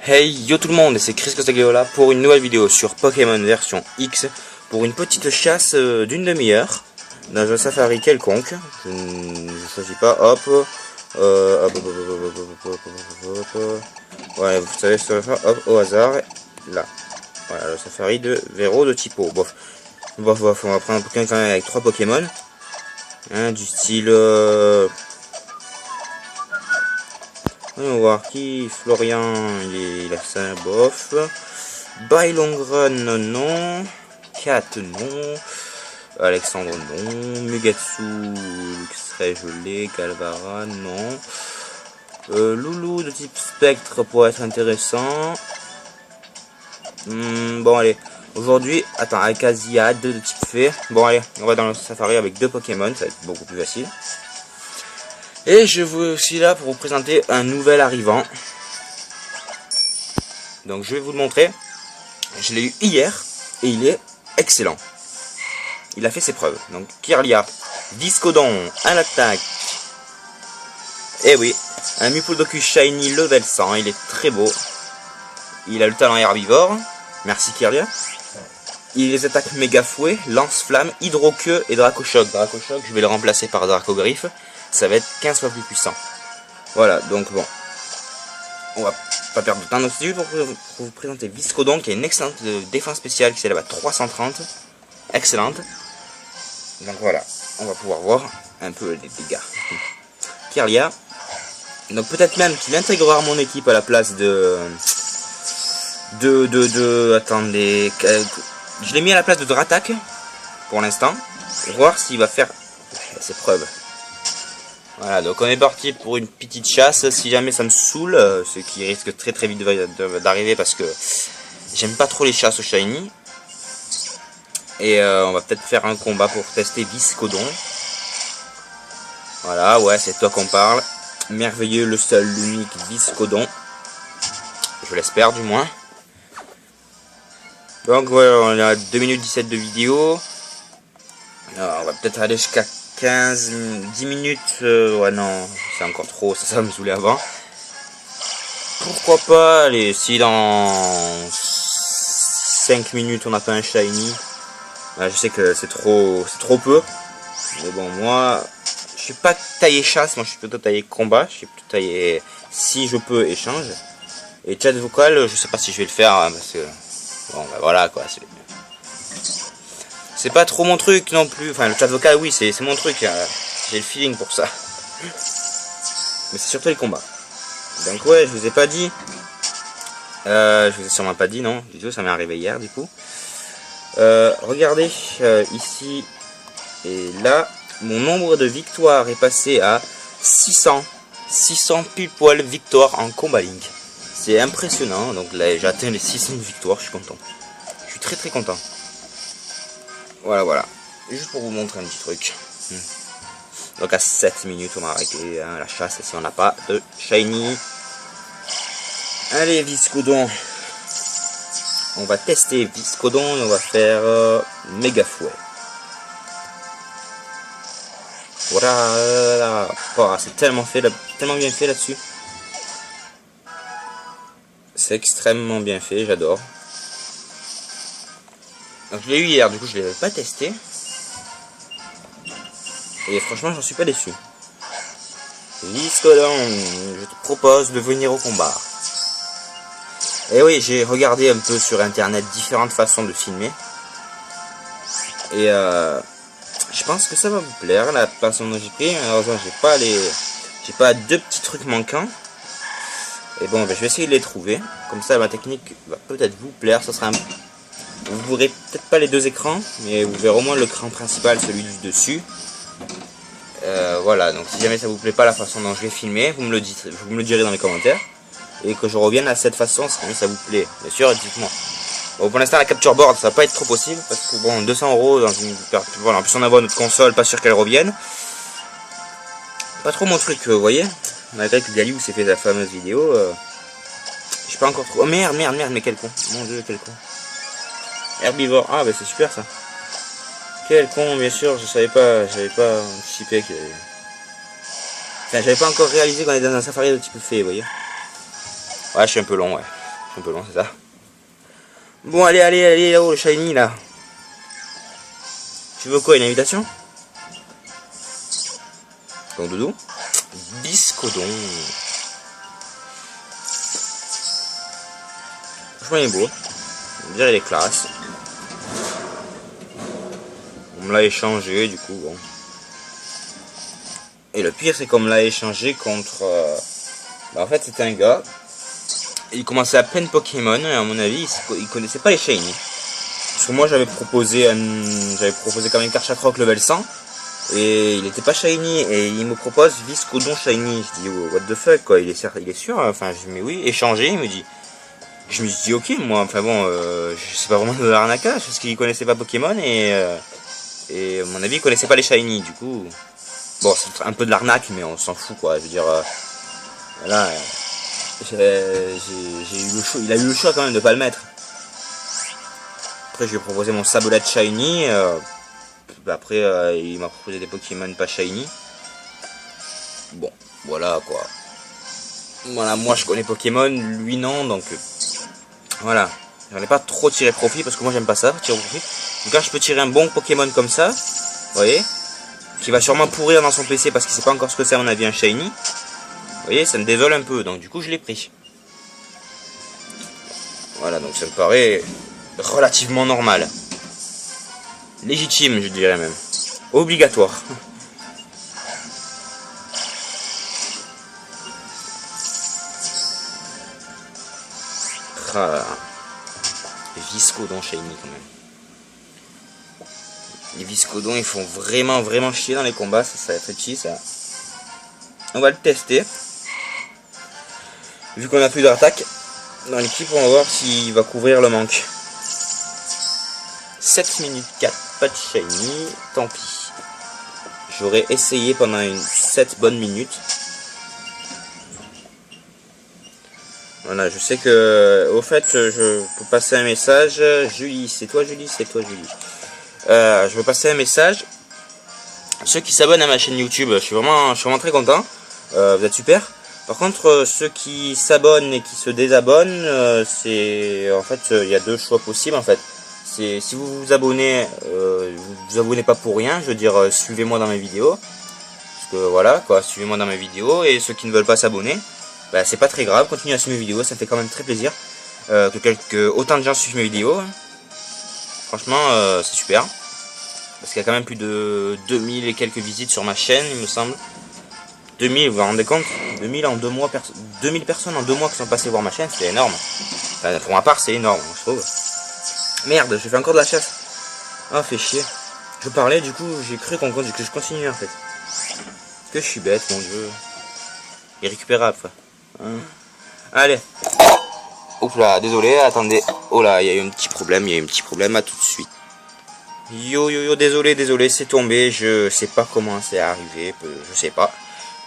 Hey yo tout le monde, c'est Chris Costagliola pour une nouvelle vidéo sur Pokémon version X pour une petite chasse d'une demi-heure dans un safari quelconque. Je ne choisis pas, hop, ouais, vous savez ce que ça va faire, hop, au hasard, là, voilà, le safari de Véro de Typo. Bof, on va prendre un Pokémon quand même avec 3 Pokémon, hein, du style, on va voir qui, Florian, il a ça, bof. Bailongren, non. Kat, non. Alexandre, non. Mugetsu, extrait gelé. Galvara, non. Loulou de type spectre pourrait être intéressant. Bon, allez. Aujourd'hui, attends, Akaziad de type fée. Bon, allez, on va dans le safari avec 2 Pokémon, ça va être beaucoup plus facile. Et je suis là pour vous présenter un nouvel arrivant. Donc je vais vous le montrer. Je l'ai eu hier et il est excellent. Il a fait ses preuves. Donc Kirlia, Viscodon à l'attaque. Et oui, un Mupuldoku Shiny level 100. Il est très beau. Il a le talent herbivore. Merci Kirlia. Il les attaque méga fouet, lance-flamme, hydro-queue et Dracochoc. Dracochoc, je vais le remplacer par Dracogriffe. Ça va être 15 fois plus puissant. Voilà, donc bon. On va pas perdre de temps. Donc c'est pour vous présenter Viscodon qui a une excellente défense spéciale qui s'élève à 330. Excellente. Donc voilà, on va pouvoir voir un peu les dégâts. Kirlia. Donc peut-être même qu'il intégrera mon équipe à la place de... Attendez... Je l'ai mis à la place de Dratak pour l'instant. Pour voir s'il va faire ses preuves. Voilà, donc on est parti pour une petite chasse. Si jamais ça me saoule, ce qui risque très vite d'arriver parce que j'aime pas trop les chasses au shiny. Et on va peut-être faire un combat pour tester Viscodon. Voilà, ouais, c'est toi qu'on parle. Merveilleux, le seul, l'unique Viscodon. Je l'espère du moins. Donc voilà, on a 2 minutes 17 de vidéo. Alors, on va peut-être aller jusqu'à 10 minutes, ouais non, c'est encore trop, ça va me saouler avant. Pourquoi pas, allez, si dans 5 minutes on n'a pas un shiny, bah, je sais que c'est trop peu, mais bon, moi, je suis pas taillé chasse, moi je suis plutôt taillé combat, je suis plutôt taillé, si je peux, échange. Et chat vocal, je sais pas si je vais le faire, hein, parce que, bon, bah voilà quoi, c'est pas trop mon truc non plus. Enfin, le chat vocal, oui, c'est mon truc. J'ai le feeling pour ça. Mais c'est surtout les combats. Donc ouais, je vous ai pas dit. Je vous ai sûrement pas dit, non. Du tout, ça m'est arrivé hier, du coup. Regardez, ici et là, mon nombre de victoires est passé à 600. 600 pile poil victoires en combat link. C'est impressionnant. Donc là, j'ai atteint les 600 victoires, je suis content. Je suis très content. Voilà. Juste pour vous montrer un petit truc. Donc à 7 minutes, on va arrêter la chasse si on n'a pas de shiny. Allez, Viscodon. On va tester Viscodon et on va faire méga fouet. Voilà. Oh, c'est tellement bien fait là-dessus. C'est extrêmement bien fait, j'adore. Donc je l'ai eu hier, du coup je ne l'avais pas testé. Et franchement j'en suis pas déçu. Viscodon, je te propose de venir au combat. Et oui, j'ai regardé un peu sur internet différentes façons de filmer. Et je pense que ça va vous plaire la façon dont j'ai pris. Malheureusement j'ai pas 2 petits trucs manquants. Et bon, ben, je vais essayer de les trouver. Comme ça ma technique va peut-être vous plaire. Ça sera un... Vous verrez peut-être pas les 2 écrans, mais vous verrez au moins l'écran principal, celui du dessus. Voilà, donc si jamais ça vous plaît pas la façon dont je vais filmer, vous me le direz dans les commentaires. Et que je revienne à cette façon, si jamais ça vous plaît. Bien sûr, dites-moi. Bon, pour l'instant, la capture board, ça va pas être trop possible, parce que bon, 200 € dans une... Voilà, en plus on envoie notre console, pas sûr qu'elle revienne. Pas trop mon truc, vous voyez. Malgré que Galilou s'est fait la fameuse vidéo. Je suis pas encore trop... Oh merde, mais quel con. Mon dieu, quel con. Herbivore, ah bah c'est super ça. Quel con, bien sûr, j'avais pas anticipé que... Enfin, j'avais pas encore réalisé qu'on était dans un safari de type fée, vous voyez. Ouais, je suis un peu long, ouais. Un peu long, c'est ça. Bon, allez, allez, allez, là-haut, le shiny, là. Tu veux quoi, une invitation? Ton doudou. Biscodon. Franchement, il est beau. On dirait il est classe. On me l'a échangé, du coup, bon. Et le pire, c'est qu'on me l'a échangé contre... en fait, c'était un gars. Il commençait à peine Pokémon, et à mon avis, il connaissait pas les shiny. Parce que moi, j'avais proposé quand même Karchakroc level 100. Et il était pas shiny. Et il me propose Viscodon shiny. Je dis, oh, what the fuck, quoi. Il est sûr, hein. Enfin, je dis, mais oui, échanger, il me dit. Je me suis dit, ok, moi, enfin bon, je sais pas vraiment de l'arnaquage, parce qu'il connaissait pas Pokémon, et à mon avis, il connaissait pas les shiny, du coup... Bon, c'est un peu de l'arnaque, mais on s'en fout, quoi. Je veux dire, voilà, j'ai eu le choix, il a eu le choix quand même de pas le mettre. Après, je lui ai proposé mon sabolette shiny. Après, il m'a proposé des Pokémon pas shiny. Bon, voilà, quoi. Voilà, moi, je connais Pokémon, lui, non, donc... voilà. J'en ai pas trop tiré profit, parce que moi, j'aime pas ça, tirer profit. Donc, quand je peux tirer un bon Pokémon comme ça, vous voyez, qui va sûrement pourrir dans son PC parce qu'il sait pas encore ce que c'est à mon avis un shiny. Vous voyez, ça me désole un peu, donc du coup je l'ai pris. Voilà, donc ça me paraît relativement normal. Légitime, je dirais même. Obligatoire. Ah, Viscodon shiny quand même. Les Viscodons, ils font vraiment chier dans les combats, ça va être touchy ça. On va le tester. Vu qu'on a plus d'attaque dans l'équipe, on va voir s'il va couvrir le manque. 7 minutes 4, pas de shiny, tant pis. J'aurais essayé pendant 7 bonnes minutes. Voilà, je sais que, au fait, je peux passer un message. Julie, c'est toi Julie, c'est toi Julie. Je veux passer un message. Ceux qui s'abonnent à ma chaîne YouTube, je suis vraiment très content. Vous êtes super. Par contre, ceux qui s'abonnent et qui se désabonnent, c'est en fait il y a deux choix possibles en fait. C'est si vous vous abonnez, vous vous abonnez pas pour rien. Je veux dire, suivez-moi dans mes vidéos. Parce que voilà quoi, suivez-moi dans mes vidéos. Et ceux qui ne veulent pas s'abonner, bah, c'est pas très grave. Continuez à suivre mes vidéos, ça fait quand même très plaisir que autant de gens suivent mes vidéos. Franchement, c'est super. Parce qu'il y a quand même plus de 2000 et quelques visites sur ma chaîne, il me semble. 2000, vous vous rendez compte? 2000 en 2 mois, 2000 personnes en 2 mois qui sont passées voir ma chaîne, c'est énorme. Enfin, pour ma part, c'est énorme, je trouve. Merde, je fais encore de la chasse. Ah, fait chier. Je parlais, du coup, j'ai cru que je continuais en fait. Que je suis bête, mon dieu. Irrécupérable, quoi. Hein. Allez. Oups là, désolé, attendez. Oh là, il y a eu un petit problème, à tout de suite. Yo, désolé, c'est tombé, je sais pas comment c'est arrivé, je sais pas.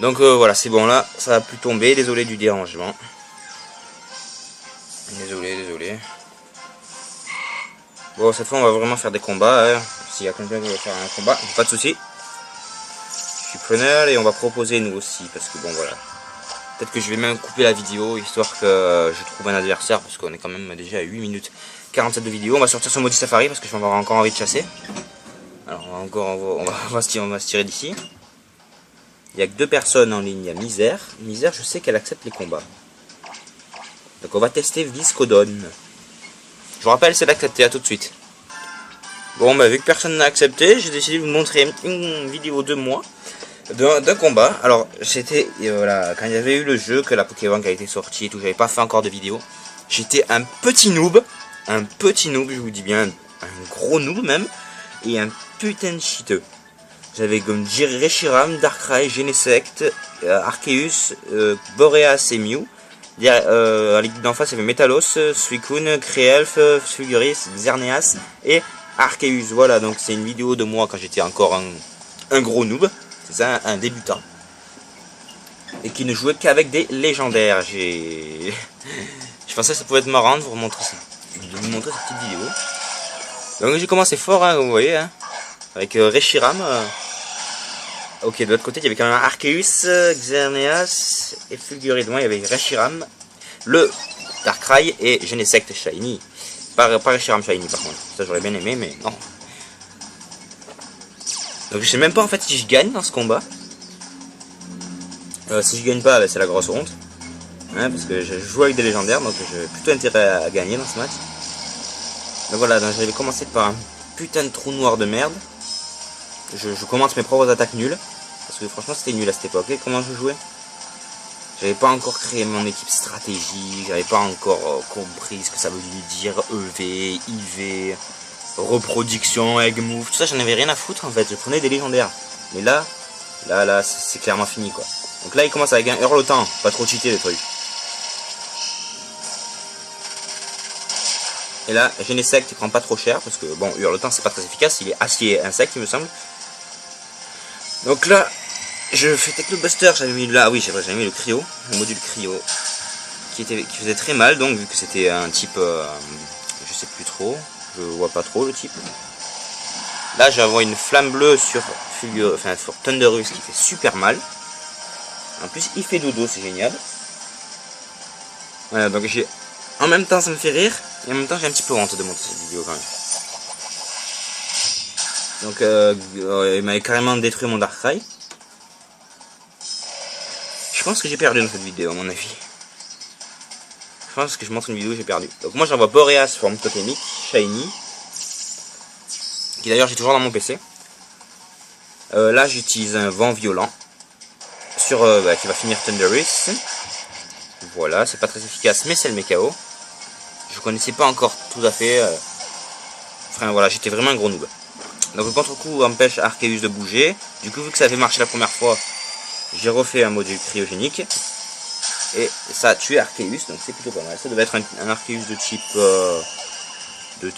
Donc voilà, c'est bon là, ça va plus tomber, désolé du dérangement. Désolé. Bon, cette fois on va vraiment faire des combats, hein. S'il y a quelqu'un qui veut faire un combat, pas de soucis. Je suis preneur et on va proposer nous aussi, parce que bon voilà. Peut-être que je vais même couper la vidéo, histoire que je trouve un adversaire, parce qu'on est quand même déjà à 8 minutes 47 de vidéo. On va sortir sur Maudit Safari, parce que je vais avoir encore envie de chasser. Alors on va se tirer d'ici. Il n'y a que 2 personnes en ligne, il y a Misère. Misère, je sais qu'elle accepte les combats. Donc on va tester Viscodon. Je vous rappelle, c'est d'accepter, à tout de suite. Bon, bah vu que personne n'a accepté, j'ai décidé de vous montrer une vidéo de moi. D'un combat. Alors c'était voilà, quand il y avait eu le jeu, que la Pokébank a été sortie et tout, j'avais pas fait encore de vidéo. J'étais un petit noob, je vous dis bien, un gros noob même, et un putain de cheateux. J'avais comme Reshiram, Darkrai, Genesect, Arceus, Boreas et Mew. À l'équipe d'en face, il y avait Metalos, Suicune, Créelf, Fulguris, Xerneas et Arceus. Voilà, donc c'est une vidéo de moi quand j'étais encore un gros noob. C'est ça, un débutant. Et qui ne jouait qu'avec des légendaires. Je pensais que ça pouvait être marrant de vous montrer cette petite vidéo. Donc j'ai commencé fort, hein, vous voyez, hein, avec Reshiram. Ok, de l'autre côté, il y avait quand même Arceus, Xerneas et Fulguris. Moi, il y avait Reshiram. Le Darkrai et Genesect Shiny. Pas Reshiram Shiny par contre. Ça j'aurais bien aimé, mais non. Donc je sais même pas en fait si je gagne dans ce combat. Si je gagne pas, bah, c'est la grosse honte. Hein, parce que je joue avec des légendaires, donc j'ai plutôt intérêt à gagner dans ce match. Donc voilà, j'avais commencé par un putain de trou noir de merde. Je commence mes propres attaques nulles. Parce que franchement c'était nul à cette époque. Et comment je jouais? J'avais pas encore créé mon équipe stratégique, j'avais pas encore compris ce que ça voulait dire EV, IV, reproduction, egg move, tout ça j'en avais rien à foutre en fait, je prenais des légendaires. Mais là c'est clairement fini quoi. Donc là il commence avec un hurlotant, pas trop cheaté le truc. Et là Genesect il prend pas trop cher parce que bon hurlotant c'est pas très efficace, il est acier insecte il me semble. Donc là je fais Technobuster, j'avais mis là, oui c'est vrai, j'avais mis le cryo, le module cryo, qui faisait très mal, donc vu que c'était un type, je sais plus trop, je vois pas trop le type. Là j'avais une flamme bleue sur Thunderous qui fait super mal. En plus il fait dodo, c'est génial. Voilà, donc en même temps ça me fait rire, et en même temps j'ai un petit peu honte de monter cette vidéo quand même. Donc il m'avait carrément détruit mon Darkrai. Je pense que j'ai perdu dans cette vidéo à mon avis. Je pense que je montre une vidéo et j'ai perdu. Donc moi j'envoie Boreas forme totémique, Shiny. Qui d'ailleurs j'ai toujours dans mon PC. Là j'utilise un vent violent. Qui va finir Thunderous. Voilà, c'est pas très efficace mais c'est le Mekao. Je connaissais pas encore tout à fait. Enfin voilà, j'étais vraiment un gros noob. Donc le contre-coup empêche Arceus de bouger. Du coup vu que ça avait marché la première fois, j'ai refait un module cryogénique et ça a tué Arceus, donc c'est plutôt pas mal. Ça devait être un Arceus de type, je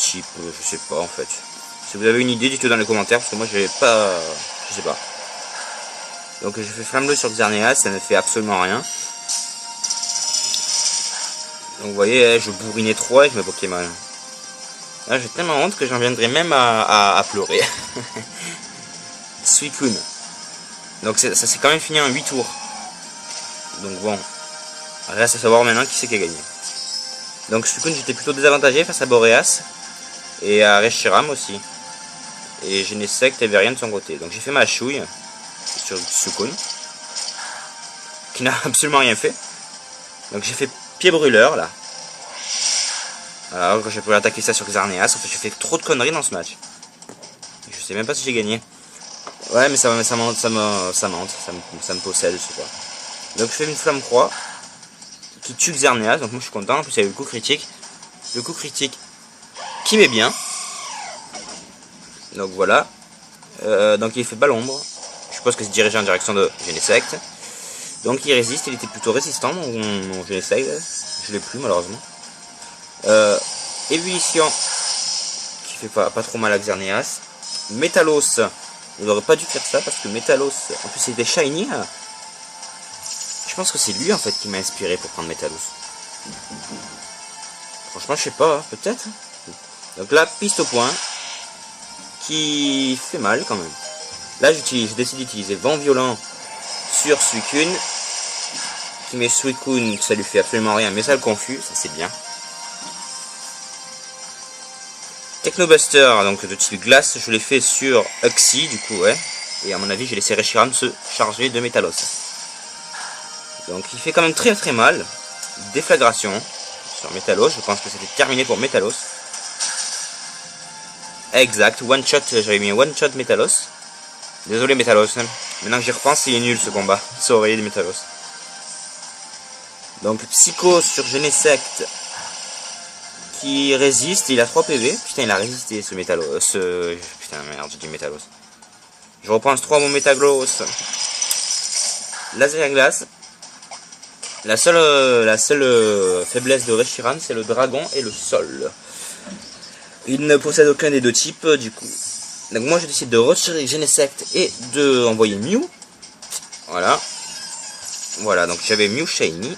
sais pas en fait. Si vous avez une idée, dites-le dans les commentaires parce que moi j'ai pas, je sais pas. Donc j'ai fait flamme bleue sur Xerneas, ça ne fait absolument rien. Donc vous voyez, je bourrinais trop avec mes Pokémon. Là j'ai tellement honte que j'en viendrai même à pleurer. Suicune. Donc ça s'est quand même fini en 8 tours. Donc bon, reste à savoir maintenant qui c'est qui a gagné. Donc Suicune j'étais plutôt désavantagé face à Boreas. Et à Reshiram aussi. Et Genesect avait rien de son côté. Donc j'ai fait ma chouille sur Suicune. Qui n'a absolument rien fait. Donc j'ai fait pied brûleur là. Alors quand j'ai pu attaquer ça sur Xerneas, en fait j'ai fait trop de conneries dans ce match. Je sais même pas si j'ai gagné. Ouais mais ça me possède, je sais pas. Donc je fais une flamme croix qui tue Xerneas, donc moi je suis content. En plus il y a eu le coup critique. Le coup critique qui met bien. Donc voilà. Donc il fait bas l'ombre. Je suppose que c'est dirigé en direction de Genesect. Donc il résiste, il était plutôt résistant mon Genesect. Je l'ai plus malheureusement. Ébullition qui fait pas trop mal à Xerneas. Métalos. Il n'aurait pas dû faire ça parce que Métalos, en plus c'était shiny. Hein. Je pense que c'est lui en fait qui m'a inspiré pour prendre Métalos. Franchement je sais pas, hein, peut-être. Donc là, piste au point. Qui fait mal quand même. Là je décide d'utiliser vent violent sur Suicune. Qui met Suicune, ça lui fait absolument rien, mais ça le confuse, ça c'est bien. Technobuster, donc de type glace, je l'ai fait sur Uxie, du coup, ouais. Et à mon avis, j'ai laissé Reshiram se charger de Métalos. Donc il fait quand même très très mal. Déflagration sur Métalos, je pense que c'était terminé pour Métalos. Exact, one shot, j'avais mis one shot Métalos. Désolé Métalos, maintenant que j'y repense, il est nul ce combat. Ça aurait aidé Métalos. Donc Psycho sur Genesect. Qui résiste, il a 3 PV. Putain, il a résisté ce Métalos. Putain, merde, j'ai dit Métalos. Je repense 3 mon Métaglos. Laser à glace. La seule faiblesse de Reshiram, c'est le dragon et le sol. Il ne possède aucun des deux types, du coup. Donc moi, je décide de retirer Genesect et de envoyer Mew. Voilà. Voilà, donc j'avais Mew Shiny.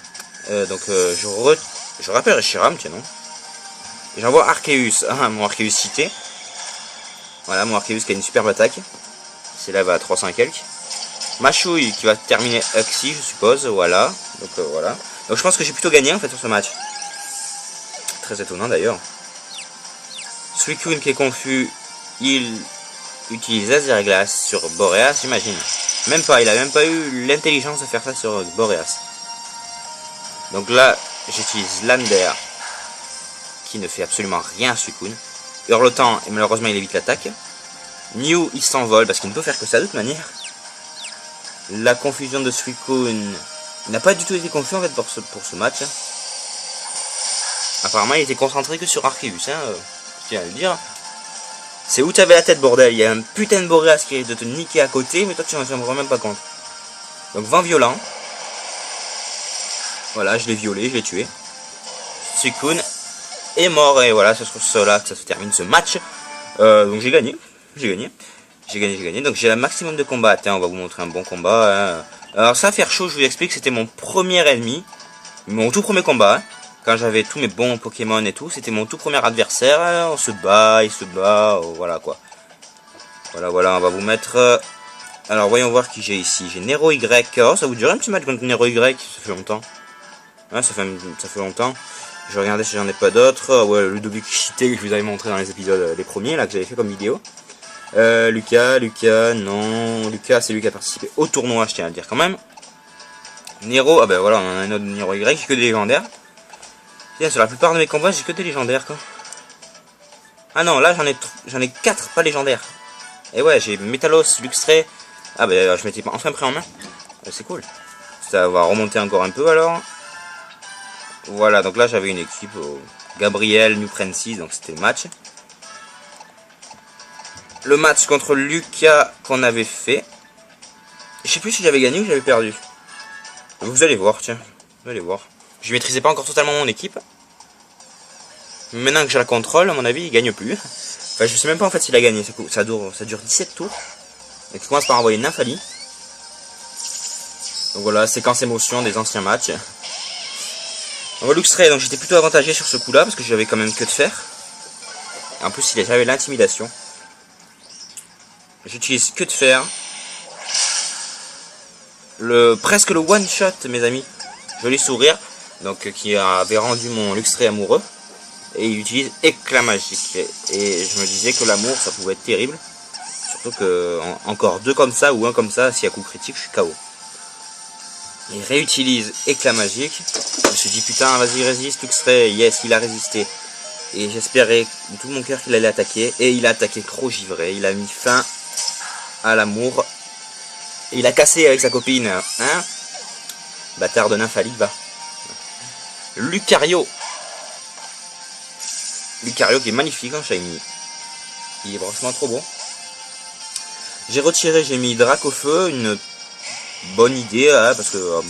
Je rappelle Reshiram, tiens non. Et j'envoie Arceus, mon Arceus cité. Voilà, mon Arceus qui a une superbe attaque. C'est là, va à 300 et quelques. Machouille qui va terminer Uxie, je suppose, voilà. Donc voilà. Donc je pense que j'ai plutôt gagné en fait sur ce match. très étonnant d'ailleurs. Suicune qui est confus, il utilise laser glace sur Boreas, j'imagine. Même pas, il a même pas eu l'intelligence de faire ça sur Boreas. Donc là, j'utilise Lander, qui ne fait absolument rien à Suicune. Hurletant, et malheureusement il évite l'attaque. Mew, il s'envole, parce qu'il ne peut faire que ça de toute manière. La confusion de Suicune, il n'a pas du tout été confus en fait pour ce match. Apparemment il était concentré que sur Arceus, je tiens à le dire. C'est où tu avais la tête, bordel? Il y a un putain de Boreas qui risque de te niquer à côté, mais toi tu n'en rends même pas compte. Donc vent violent. Voilà, je l'ai violé, je l'ai tué. Suicune est mort, et voilà, c'est sur cela que ça se termine ce match. Donc j'ai gagné. Donc j'ai le maximum de combats. Tiens, on va vous montrer un bon combat. Hein. Alors ça va faire chaud, je vous explique, c'était mon premier ennemi. Mon tout premier combat. Hein. Quand j'avais tous mes bons Pokémon et tout, c'était mon tout premier adversaire. On se bat, il se bat, voilà quoi. Voilà, on va vous mettre... Alors voyons voir qui j'ai ici. J'ai Nero Y. Oh, ça vous dirait un petit match contre Nero Y? Ça fait longtemps. Ouais, ça fait longtemps. Je vais regarder si j'en ai pas d'autres. Ouais, le Ludovic cheaté que je vous avais montré dans les épisodes, les premiers, là, que j'avais fait comme vidéo. Lucas, non. Lucas, c'est lui qui a participé au tournoi, je tiens à le dire quand même. Nero, ah ben voilà, on a un autre Nero Y, j'ai que des légendaires. Tiens, sur la plupart de mes combats, j'ai que des légendaires, quoi. Ah non, là, j'en ai 4 pas légendaires. Et ouais, j'ai Metalos, Luxray. Ah ben, je m'étais enfin pris en main. C'est cool. Ça va remonter encore un peu, alors. Voilà, donc là, j'avais une équipe. Gabriel, New Francis, donc c'était le match. Le match contre Lucas qu'on avait fait. Je sais plus si j'avais gagné ou j'avais perdu. Vous allez voir, tiens. Vous allez voir. Je maîtrisais pas encore totalement mon équipe. Maintenant que je la contrôle, à mon avis, il gagne plus. Enfin, je sais même pas en fait s'il a gagné. Ça dure 17 tours. Et tu commences par envoyer Nymphalie. Donc voilà, séquence émotion des anciens matchs. On va Luxray, donc j'étais plutôt avantagé sur ce coup-là, parce que j'avais quand même que de fer. Et en plus, j'avais l'intimidation. J'utilise que de fer. Presque le one shot, mes amis. Joli sourire. Donc qui avait rendu mon Luxray amoureux. Et il utilise éclat magique. Et je me disais que l'amour, ça pouvait être terrible. Surtout que encore 2 comme ça ou 1 comme ça, si à coup critique, je suis KO. Il réutilise éclat magique. Je me suis dit putain, vas-y résiste Luxray. Yes, il a résisté. Et j'espérais de tout mon cœur qu'il allait attaquer. Et il a attaqué trop givré. Il a mis fin à l'amour. Et il a cassé avec sa copine. Hein? Bâtard de Nymphalie, va. Lucario. Lucario qui est magnifique en shiny. Il est franchement trop beau. J'ai retiré, j'ai mis Dracofeu, une bonne idée, hein, parce que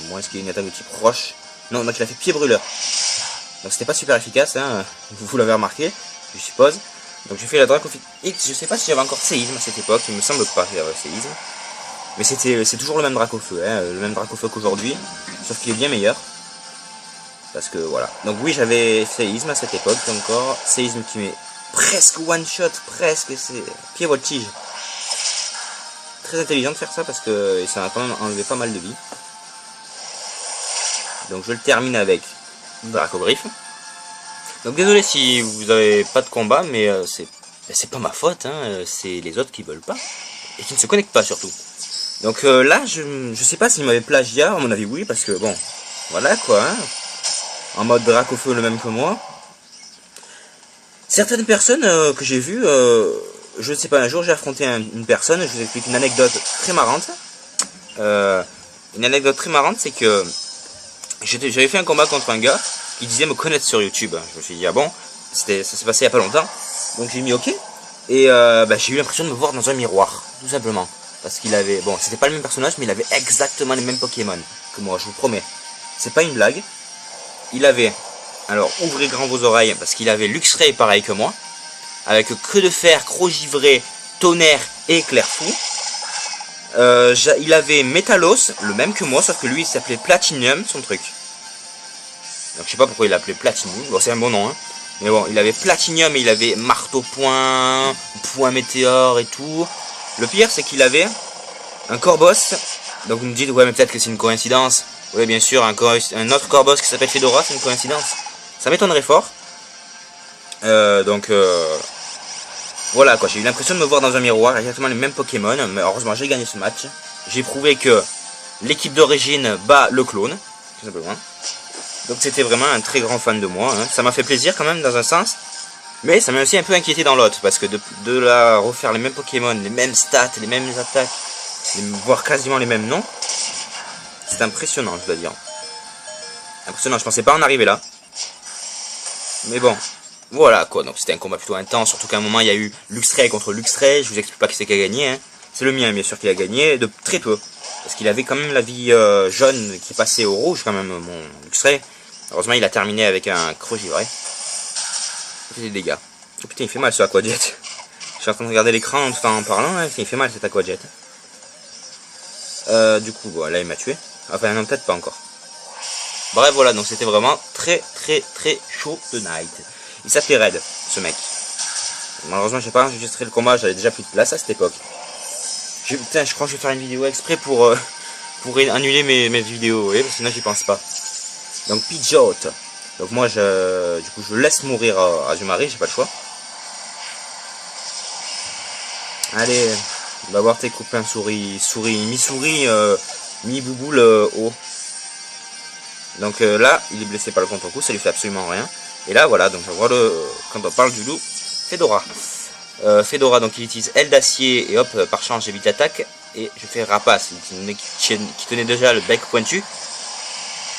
moi est-ce qu'il y a une attaque de type roche? Non, donc il a fait pied brûleur. Donc c'était pas super efficace, hein, vous l'avez remarqué, je suppose. Donc j'ai fait la Dracofeu X, je sais pas si j'avais encore séisme à cette époque, il me semble pas qu'il y avait séisme. Mais c'est toujours le même Dracofeu, hein, le même Dracofeu qu'aujourd'hui, sauf qu'il est bien meilleur. Parce que voilà. Donc oui, j'avais séisme à cette époque encore. Séisme qui met presque one shot, presque, c'est pied voltige. Très intelligent de faire ça parce que ça a quand même enlevé pas mal de vie. Donc je le termine avec Dracogriffe. Donc désolé si vous avez pas de combat, mais c'est pas ma faute, hein, c'est les autres qui veulent pas. Et qui ne se connectent pas surtout. Donc là, je sais pas s'il m'avait plagiat, à mon avis oui, parce que bon, voilà quoi, hein. En mode Dracofeu le même que moi. Certaines personnes que j'ai vues, je ne sais pas, un jour j'ai affronté une personne, je vous explique une anecdote très marrante. Une anecdote très marrante, c'est que j'avais fait un combat contre un gars qui disait me connaître sur YouTube. Je me suis dit, ah bon, ça s'est passé il y a pas longtemps. Donc j'ai mis OK. Et j'ai eu l'impression de me voir dans un miroir, tout simplement. Parce qu'il avait, bon, c'était pas le même personnage, mais il avait exactement les mêmes Pokémon que moi, je vous promets. C'est pas une blague. Il avait, alors ouvrez grand vos oreilles, parce qu'il avait Luxray pareil que moi, avec queue de fer, croc givré, tonnerre et éclair fou. Il avait Metalos, le même que moi, sauf que lui il s'appelait Platinum, son truc. Donc je sais pas pourquoi il l'appelait Platinum, bon c'est un bon nom, hein. Mais bon, il avait Platinum et il avait marteau point météore et tout. Le pire c'est qu'il avait un Corboss, donc vous me dites ouais mais peut-être que c'est une coïncidence. Oui, bien sûr, un autre Corboss qui s'appelle Fedora, c'est une coïncidence. Ça m'étonnerait fort. Voilà quoi, j'ai eu l'impression de me voir dans un miroir, exactement les mêmes Pokémon, mais heureusement j'ai gagné ce match. J'ai prouvé que l'équipe d'origine bat le clone, tout simplement. Donc c'était vraiment un très grand fan de moi, hein. Ça m'a fait plaisir quand même dans un sens, mais ça m'a aussi un peu inquiété dans l'autre, parce que de la refaire les mêmes Pokémon, les mêmes stats, les mêmes attaques, voire quasiment les mêmes noms, c'est impressionnant je dois dire. Impressionnant, je pensais pas en arriver là. Mais bon, voilà quoi, donc c'était un combat plutôt intense, surtout qu'à un moment il y a eu Luxray contre Luxray, je vous explique pas qui c'est qui a gagné, hein. C'est le mien bien sûr qui a gagné, de très peu. Parce qu'il avait quand même la vie jaune qui est passée au rouge quand même, mon Luxray. Heureusement il a terminé avec un creux givré. Il fait des dégâts. Oh putain il fait mal ce Aquajet. Je suis en train de regarder l'écran tout en parlant, hein. Il fait mal cet Aquajet. Du coup voilà, il m'a tué. Enfin non, peut-être pas encore. Bref voilà, donc c'était vraiment très chaud de night. Il s'appelait Red, ce mec. Malheureusement j'ai pas enregistré le combat, j'avais déjà plus de place à cette époque. Putain, je crois que je vais faire une vidéo exprès pour annuler mes vidéos, vous voyez, parce que sinon j'y pense pas. Donc Pidgeot. Donc moi du coup je laisse mourir Azumarill, j'ai pas le choix. Allez, va voir tes copains mi-souris, mi-bouboule haut. Donc là, il est blessé par le contre-coup, ça lui fait absolument rien. Et là, voilà, donc voilà, quand on parle du loup, Fedora. Fedora, donc il utilise aile d'acier et hop, par change j'évite l'attaque. Et je fais rapace, qui tenait déjà le bec pointu.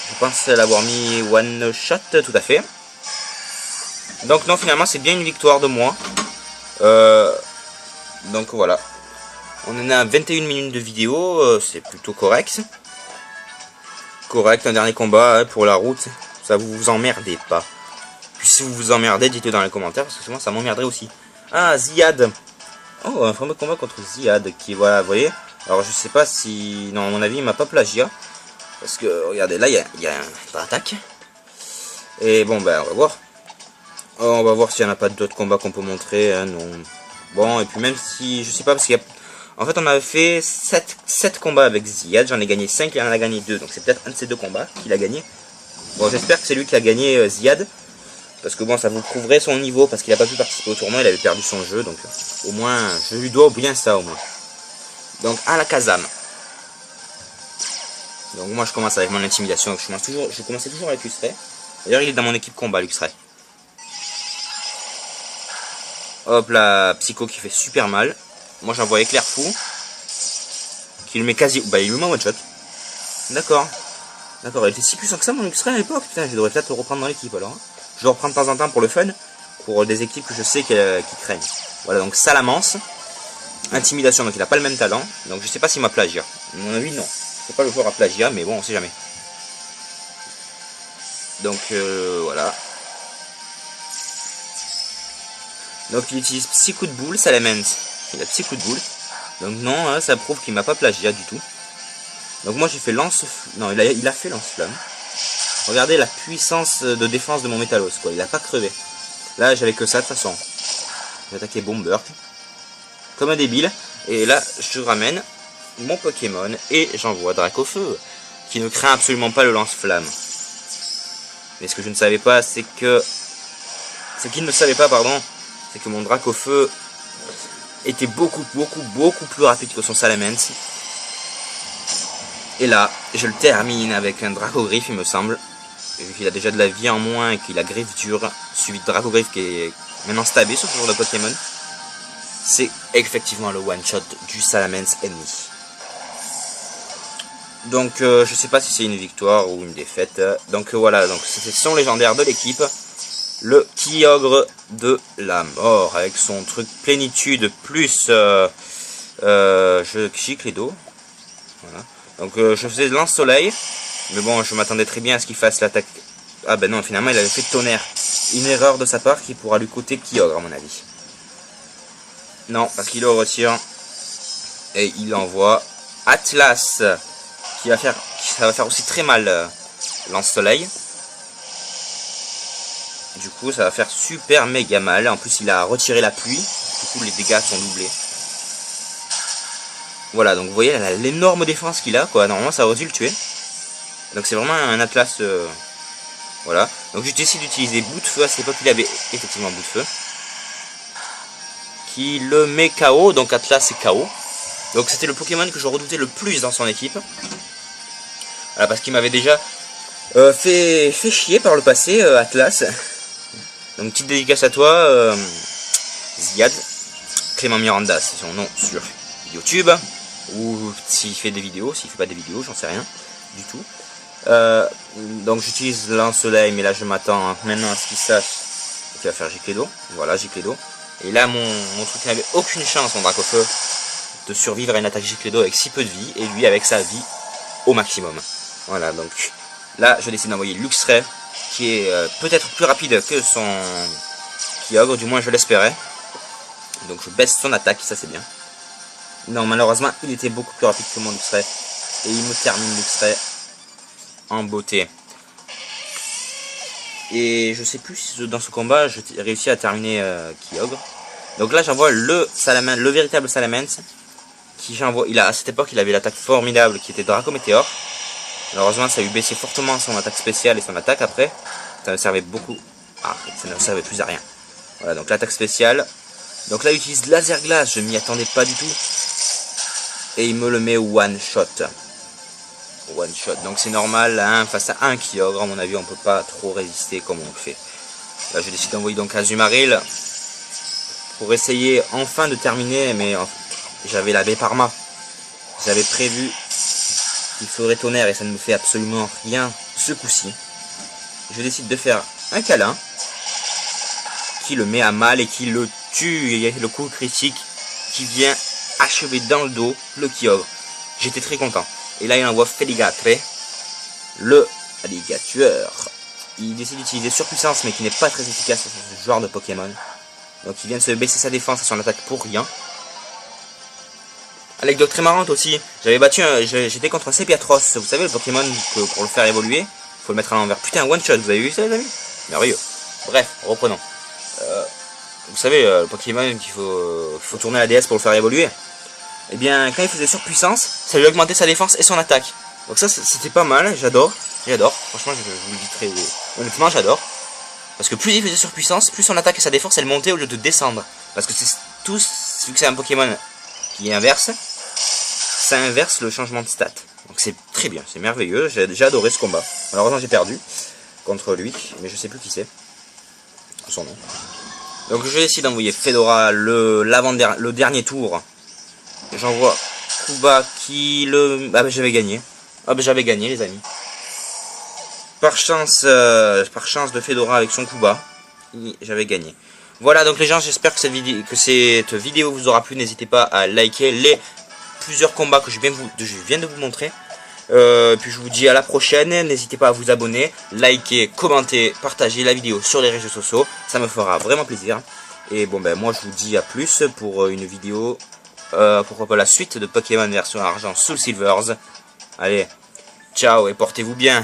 Je pense l'avoir mis one shot, tout à fait. Donc non, finalement, c'est bien une victoire de moi. Donc voilà. On en a à 21 minutes de vidéo, c'est plutôt correct. Correct, un dernier combat pour la route, ça vous emmerdez pas. Puis si vous vous emmerdez, dites-le dans les commentaires, parce que souvent ça m'emmerderait aussi. Ah, Ziad. Oh, un fameux combat contre Ziad, qui, voilà, vous voyez. Alors je sais pas si, non à mon avis il m'a pas plagiat. Parce que, regardez, là il y a un attaque. Et bon, ben on va voir. Oh, on va voir s'il n'y en a pas d'autres combats qu'on peut montrer, hein, non. Bon, et puis même si, je sais pas, parce qu'il y a... En fait, on avait fait 7 combats avec Ziad, j'en ai gagné 5, il en a gagné 2, donc c'est peut-être un de ces 2 combats qu'il a gagné. Bon, j'espère que c'est lui qui a gagné Ziad, parce que bon, ça vous prouverait son niveau, parce qu'il n'a pas pu participer au tournoi, il avait perdu son jeu, donc au moins, je lui dois bien ça, au moins. Donc, à la Kazam. Donc moi, je commence avec mon intimidation, donc je commençais toujours avec Luxray. D'ailleurs, il est dans mon équipe combat, Luxray. Hop là, Psycho qui fait super mal. Moi j'envoie éclair fou. Qui le met quasi... Bah il le met one shot. D'accord. D'accord, il était si puissant que ça mon Luxray à l'époque. Putain, je devrais peut-être le reprendre dans l'équipe alors. Je le reprends de temps en temps pour le fun. Pour des équipes que je sais qui craignent. Voilà, donc Salamence. Intimidation, donc il n'a pas le même talent. Donc je sais pas s'il m'a plagiat. À mon avis non. C'est pas le joueur à plagiat, mais bon on sait jamais. Donc voilà. Donc il utilise Psy coup de boule, Salamence. Il a Psy coup de boule. Donc non, hein, ça prouve qu'il m'a pas plagiat du tout. Donc moi j'ai fait lance... Non, il a fait lance-flamme. Regardez la puissance de défense de mon Métalos, quoi. Il a pas crevé. Là j'avais que ça de toute façon. J'ai attaqué Bomber. Comme un débile. Et là je ramène mon Pokémon et j'envoie Dracofeu. Qui ne craint absolument pas le lance-flamme. Mais ce que je ne savais pas, c'est que... Ce qu'il ne savait pas, pardon, c'est que mon Dracofeu était beaucoup plus rapide que son Salamence. Et là, je le termine avec un Dracogriffe, il me semble. Et vu qu'il a déjà de la vie en moins et qu'il a griffe dure, suivi de Dracogriffe qui est maintenant stabé sur ce genre de Pokémon, c'est effectivement le one-shot du Salamence ennemi. Donc je sais pas si c'est une victoire ou une défaite. Donc voilà, donc c'est son légendaire de l'équipe. Le Kyogre de la mort, avec son truc plénitude plus je chicle les dos. Voilà. Donc je faisais lance-soleil, mais bon je m'attendais très bien à ce qu'il fasse l'attaque. Ah ben non, finalement il avait fait tonnerre. Une erreur de sa part qui pourra lui coûter Kyogre à mon avis. Non, parce qu'il le retire. Et il envoie Atlas, ça va faire aussi très mal lance-soleil. Du coup ça va faire super méga mal. En plus il a retiré la pluie. Du coup les dégâts sont doublés. Voilà, donc vous voyez l'énorme défense qu'il a, quoi. Normalement ça aurait dû le tuer. Donc c'est vraiment un Atlas Voilà, donc j'ai décidé d'utiliser bout de feu. À cette époque il avait effectivement bout de feu qui le met KO, donc Atlas est KO. Donc c'était le Pokémon que je redoutais le plus dans son équipe. Voilà, parce qu'il m'avait déjà fait chier par le passé, Atlas. Donc petite dédicace à toi, Ziad. Clément Miranda, c'est son nom sur YouTube. Ou s'il fait des vidéos, s'il fait pas des vidéos, j'en sais rien du tout. Donc j'utilise lance-soleil, mais là je m'attends maintenant à ce qu'il sache qu'il va faire gicle d'eau. Voilà, gicle d'eau. Et là mon truc n'avait aucune chance, mon Dracofeu, de survivre à une attaque gicle d'eau avec si peu de vie, et lui avec sa vie au maximum. Voilà, donc là je décide d'envoyer Luxray, qui est peut-être plus rapide que son Kyogre, du moins je l'espérais. Donc je baisse son attaque, ça c'est bien. Non, malheureusement il était beaucoup plus rapide que mon Luxray, et il me termine Luxray en beauté. Et je sais plus si dans ce combat j'ai réussi à terminer Kyogre. Donc là j'envoie le véritable Salamence. À cette époque il avait l'attaque formidable qui était Draco Météore. Malheureusement ça a eu baissé fortement son attaque spéciale et son attaque après. Ça ne servait beaucoup. Ah, ça ne servait plus à rien. Voilà, donc l'attaque spéciale. Donc là il utilise Laser Glace, je m'y attendais pas du tout. Et il me le met one shot. One shot, donc c'est normal, hein, face à un Kyogre, à mon avis on peut pas trop résister comme on le fait. Là je décide d'envoyer donc Azumarill pour essayer enfin de terminer, mais j'avais la baie Parma. J'avais prévu qu'il ferait tonnerre et ça ne me fait absolument rien ce coup-ci. Je décide de faire un câlin qui le met à mal et qui le tue. Il y a le coup critique qui vient achever dans le dos le Kyogre. J'étais très content. Et là il envoie Feligatre, le alligateur. Il décide d'utiliser surpuissance mais qui n'est pas très efficace sur ce genre de Pokémon. Donc il vient de se baisser sa défense et son attaque pour rien. Anecdote très marrante aussi, j'étais contre un Sepiatros, vous savez le Pokémon que pour le faire évoluer, il faut le mettre à l'envers. Putain, one shot, vous avez vu ça les amis? Merveilleux. Bref, reprenons. Vous savez le Pokémon qu'il faut tourner la DS pour le faire évoluer. Et bien quand il faisait surpuissance, ça lui augmentait sa défense et son attaque. Donc ça c'était pas mal, j'adore. Franchement je vous le dis très honnêtement, j'adore. Parce que plus il faisait surpuissance, plus son attaque et sa défense elle montait au lieu de descendre. Parce que c'est vu que c'est un Pokémon qui est inverse, ça inverse le changement de stat. Donc c'est très bien, c'est merveilleux, j'ai adoré ce combat. Malheureusement j'ai perdu contre lui, mais je sais plus qui c'est. Son nom. Donc je vais essayer d'envoyer Fedora le dernier tour. J'envoie Kuba qui le... Ah ben j'avais gagné. Ah ben j'avais gagné les amis. Par chance de Fedora avec son Kuba, j'avais gagné. Voilà donc les gens, j'espère que cette vidéo vous aura plu. N'hésitez pas à liker les plusieurs combats que je viens de vous montrer. Puis je vous dis à la prochaine. N'hésitez pas à vous abonner, liker, commenter, partager la vidéo sur les réseaux sociaux. Ça me fera vraiment plaisir. Et bon ben moi je vous dis à plus pour une vidéo... pourquoi pas la suite de Pokémon version argent Soul Silvers. Allez, ciao et portez-vous bien.